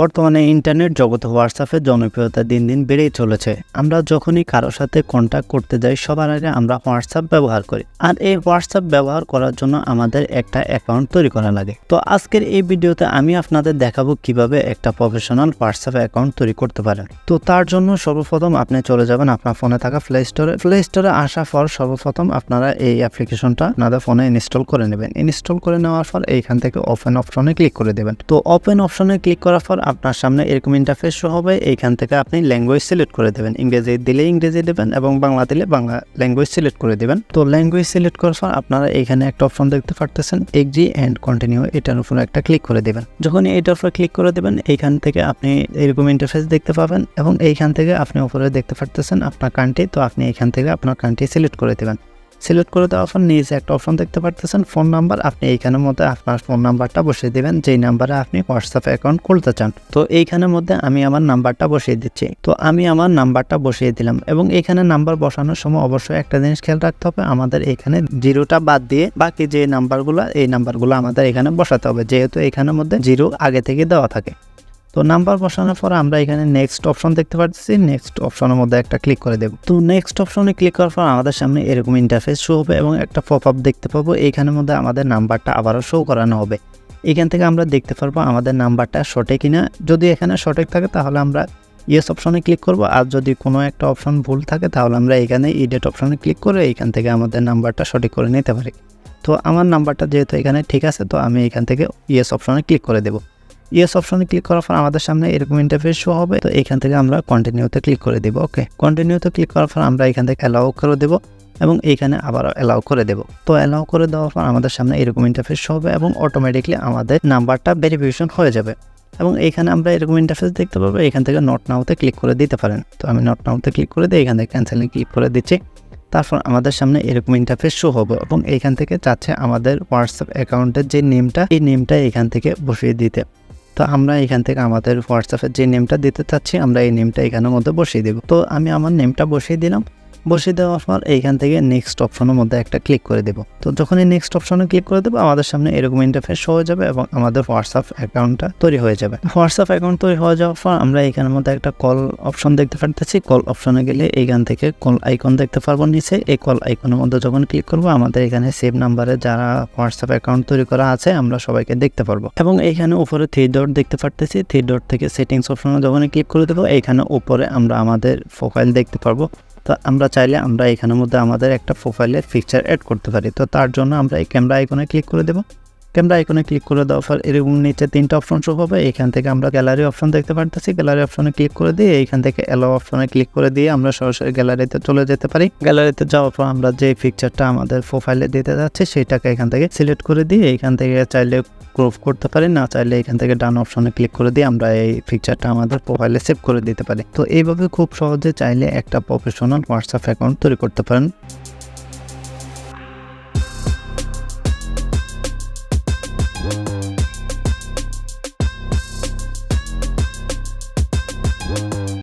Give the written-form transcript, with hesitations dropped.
বর্তমানে ইন্টারনেট জগতে হোয়াটসঅ্যাপের জনপ্রিয়তা দিন দিন বেড়েই চলেছে। আমরা যখনই কারো সাথে কন্ট্যাক্ট করতে যাই সবার আগে আমরা হোয়াটসঅ্যাপ ব্যবহার করি। আর এই হোয়াটসঅ্যাপ ব্যবহার করার জন্য আমাদের একটা অ্যাকাউন্ট তৈরি করা লাগে। তো আজকের এই ভিডিওতে আমি আপনাদের দেখাবো কিভাবে একটা প্রফেশনাল হোয়াটসঅ্যাপ অ্যাকাউন্ট তৈরি করতে পারেন। তো তার জন্য সর্বপ্রথম আপনি চলে যাবেন আপনার ফোনে থাকা প্লে স্টোরে আসার পর সর্বপ্রথম আপনারা এই অ্যাপ্লিকেশনটা আপনাদের ফোনে ইনস্টল করে নেবেন। ইনস্টল করে নেওয়ার পর এইখান থেকে ওপেন অপশনে ক্লিক করে দেবেন। তো ওপেন অপশনে ক্লিক করার পর আপনার সামনে এরকম ইন্টারফেস শো হবে। এইখান থেকে আপনি ল্যাঙ্গুয়েজ সিলেক্ট করে দেবেন। ইংরেজি দিলে ইংরেজি দেবেন এবং বাংলা দিলে বাংলা ল্যাঙ্গুয়েজ সিলেক্ট করে দেবেন। তো ল্যাঙ্গুয়েজ সিলেক্ট করার পর আপনারা এখানে একটা অপশন দেখতে পারতেছেন এগ্রি অ্যান্ড কন্টিনিউ, এটার উপর একটা ক্লিক করে দেবেন। যখন এটার উপর ক্লিক করে দেবেন এইখান থেকে আপনি এরকম ইন্টারফেস দেখতে পাবেন এবং এইখান থেকে আপনি উপরে দেখতে পারতেছেন আপনার কান্ট্রি। তো আপনি এখান থেকে আপনার কান্ট্রি সিলেক্ট করে দেবেন। সিলেক্ট করে দেওয়ার পর নিচে একটা অপশন দেখতে পারতেছেন ফোন নাম্বার। আপনি এইখানের মধ্যে আপনার ফোন নাম্বারটা বসিয়ে দেবেন যেই নাম্বারে আপনি হোয়াটসঅ্যাপ অ্যাকাউন্ট খুলতে চান। তো এইখানের মধ্যে আমি আমার নাম্বারটা বসিয়ে দিচ্ছি। তো আমি আমার নাম্বারটা বসিয়ে দিলাম এবং এখানে নাম্বার বসানোর সময় অবশ্যই একটা জিনিস খেয়াল রাখতে হবে, আমাদের এখানে জিরোটা বাদ দিয়ে বাকি যে নাম্বারগুলো এই নাম্বারগুলো আমাদের এখানে বসাতে হবে, যেহেতু এখানের মধ্যে জিরো আগে থেকে দেওয়া থাকে। তো নাম্বার বসানোর পর আমরা এখানে নেক্সট অপশন দেখতে পাচ্ছি, নেক্সট অপশনের মধ্যে একটা ক্লিক করে দেব। তো নেক্সট অপশনে ক্লিক করার পর আমাদের সামনে এরকম ইন্টারফেস শো হবে এবং একটা পপ আপ দেখতে পাবো। এইখানের মধ্যে আমাদের নাম্বারটা আবারও শো করানো হবে। এখান থেকে আমরা দেখতে পারবো আমাদের নাম্বারটা সঠিক কিনা। যদি এখানে সঠিক থাকে তাহলে আমরা ইয়েস অপশনে ক্লিক করব, আর যদি কোনো একটা অপশন ভুল থাকে তাহলে আমরা এখানে এডিট অপশনে ক্লিক করে এইখান থেকে আমাদের নাম্বারটা সঠিক করে নিতে পারি। তো আমার নাম্বারটা যেহেতু এখানে ঠিক আছে, তো আমি এখান থেকে ইয়েস অপশনে ক্লিক করে দেবো। ইয়েস অপশনে ক্লিক করার পর আমাদের সামনে এরকম ইন্টারফেস শো হবে। তো এখান থেকে আমরা কন্টিনিউতে ক্লিক করে দেব। ওকে, কন্টিনিউতে ক্লিক করার পর আমরা এখান থেকে অ্যালাউ করে দেব এবং এইখানে আবার অ্যালাউ করে দেব। তো অ্যালাউ করে দেওয়ার পর আমাদের সামনে এরকম ইন্টারফেস শো হবে এবং অটোমেটিকলি আমাদের নাম্বারটা ভেরিফিকেশন হয়ে যাবে। এবং এইখানে আমরা এরকম ইন্টারফেস দেখতে পাবো। এখান থেকে নট নাওতে ক্লিক করে দিতে পারেন। তো আমি নট নাওতে ক্লিক করে দিই, এখান থেকে ক্যান্সেলে ক্লিক করে দিচ্ছি। তারপর আমাদের সামনে এরকম ইন্টারফেস শো হবে এবং এইখান থেকে চাচ্ছে আমাদের হোয়াটসঅ্যাপ অ্যাকাউন্টের যে নেমটা, এই নেমটা এখান থেকে বসিয়ে দিতে। তো আমরা এখান থেকে আমাদের হোয়াটসঅ্যাপের যে নেমটা দিতে চাচ্ছি আমরা এই নেমটা এখানের মধ্যে বসিয়ে দেব। তো আমি আমার নেমটা বসিয়ে দিলাম। বসিয়ে দেওয়ার পর এইখান থেকে নেক্সট অপশনের মধ্যে একটা ক্লিক করে দেব। তো যখন এই নেক্সট অপশনে ক্লিক করে দেবো আমাদের সামনে এরকম ইন্টারফেস হয়ে যাবে এবং আমাদের হোয়াটসঅ্যাপ অ্যাকাউন্টটা তৈরি হয়ে যাবে। হোয়াটসঅ্যাপ অ্যাকাউন্ট তৈরি হয়ে যাওয়ার পর আমরা এখানের মধ্যে একটা কল অপশন দেখতে পারতেছি। কল অপশনে গেলে এইখান থেকে কল আইকন দেখতে পারবো নিচে। এই কল আইকনের মধ্যে যখন ক্লিক করবো আমাদের এখানে সেভ নাম্বারে যারা হোয়াটসঅ্যাপ অ্যাকাউন্ট তৈরি করা আছে আমরা সবাইকে দেখতে পারবো। এবং এইখানে উপরে 3 ডট দেখতে পারতেছি। 3 ডট থেকে সেটিংস অপশনে যখন ক্লিক করে দেবো এইখানে উপরে আমরা আমাদের প্রোফাইল দেখতে পারবো। তো আমরা চাইলে আমরা এখানের মধ্যে আমাদের একটা প্রোফাইলের পিকচার অ্যাড করতে পারি। তো তার জন্য আমরা এই ক্যামেরা আইকনে ক্লিক করে দেবো। ক্যামেরা আইকনে ক্লিক করে দেওয়ার পর এরকম নিচে 3টা অপশন শো হবে। এখান থেকে আমরা গ্যালারি অপশন দেখতে পারতেছি। গ্যালারি অপশনে ক্লিক করে দিয়ে এইখান থেকে অ্যালাউ অপশনে ক্লিক করে দিয়ে আমরা সরাসরি গ্যালারিতে চলে যেতে পারি। গ্যালারিতে যাওয়ার পর আমরা যে পিকচারটা আমাদের প্রোফাইলে দিতে যাচ্ছি সেটাকে এখান থেকে সিলেক্ট করে দিয়ে এইখান থেকে চাইলে ক্রপ করতে পারি, না চাইলে এখান থেকে ডান অপশনে ক্লিক করে দিয়ে আমরা এই পিকচারটা আমাদের প্রোফাইলে সেভ করে দিতে পারি। তো এইভাবে খুব সহজে চাইলে একটা প্রফেশনাল হোয়াটসঅ্যাপ অ্যাকাউন্ট তৈরি করতে পারেন।